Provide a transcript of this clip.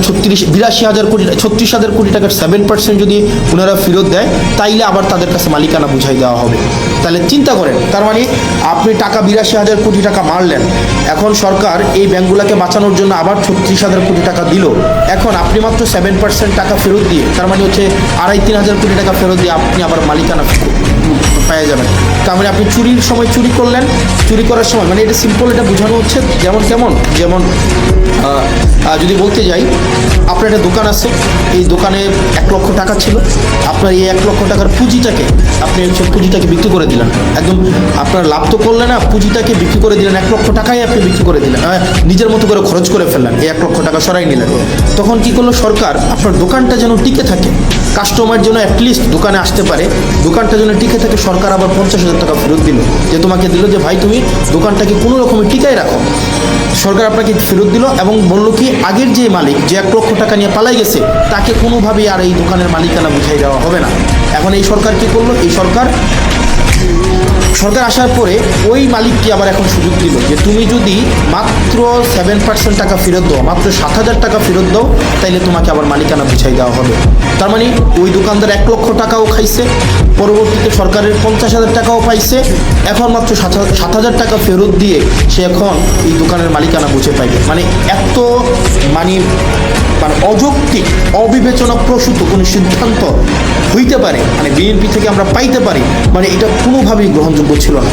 36,000 কোটি টাকার 7% যদি ওনারা ফেরত দেয়, তাইলে আবার তাদের কাছে মালিকানা বুঝাই দেওয়া হবে। তাহলে চিন্তা করেন, তার মানে আপনি টাকা 82,000 কোটি টাকা মারলেন, এখন সরকার এই ব্যাংকগুলোকে বাঁচানোর জন্য আবার 36,000 কোটি টাকা দিল। এখন আপনি মাত্র 7% টাকা ফেরত দিয়ে, তার মানে হচ্ছে 2,500-3,000 কোটি টাকা ফেরত দিয়ে আপনি আবার মালিকানা পেয়ে যাবেন। তার মানে আপনি চুরির সময় চুরি করলেন, চুরি করার সময়, মানে এটা সিম্পল, এটা বোঝানো হচ্ছে যেমন যদি বলতে যাই, আপনার একটা দোকান আছে, এই দোকানে 1 লক্ষ টাকা ছিল, আপনার এই 1 লক্ষ টাকার পুঁজিটাকে আপনি পুঁজিটাকে বিক্রি করে দিলেন, একদম আপনার লাভ তো করলেন না, পুঁজিটাকে বিক্রি করে দিলেন, 1 লক্ষ টাকাই আপনি বিক্রি করে দিলেন, নিজের মতো করে খরচ করে ফেললেন, এই 1 লক্ষ টাকা সরাই নিলেন। তখন কি করলো সরকার, আপনার দোকানটা যেন টিকে থাকে, কাস্টমার যেন অ্যাটলিস্ট দোকানে আসতে পারে, দোকানটা যেন টিকে থাকে, সরকার আবার 50,000 টাকা ফেরত দিল, যে তোমাকে দিল যে ভাই তুমি দোকানটাকে কোনো রকমের টিকায় রাখো। সরকার আপনাকে ফেরত দিল এবং বলল কি আগের যে মালিক, যে 1 লক্ষ টাকা নিয়ে পালাই গেছে, তাকে কোনোভাবেই আর এই দোকানের মালিকানা বুঝাই দেওয়া হবে না। এখন এই সরকার কি করলো, এই সরকার আসার পরে ওই মালিককে আবার এখন সুযোগ দিল যে তুমি যদি মাত্র 7% টাকা ফেরত দাও, মাত্র 7,000 টাকা ফেরত দাও, তাইলে তোমাকে আবার মালিকানা বুঝাই দেওয়া হবে। তার মানে ওই দোকানদার 1 লক্ষ টাকাও খাইছে, পরবর্তীতে সরকারের 50,000 টাকাও পাইছে, এখন মাত্র 7,000 টাকা ফেরত দিয়ে সে এখন এই দোকানের মালিকানা বুঝে পাইবে। মানে এত মানে অযৌক্তিক, অবিবেচনা প্রসূত কোনো সিদ্ধান্ত হইতে পারে, মানে বিএনপি থেকে আমরা পাইতে পারি, মানে এটা কোনোভাবেই গ্রহণযোগ্য ছিল না।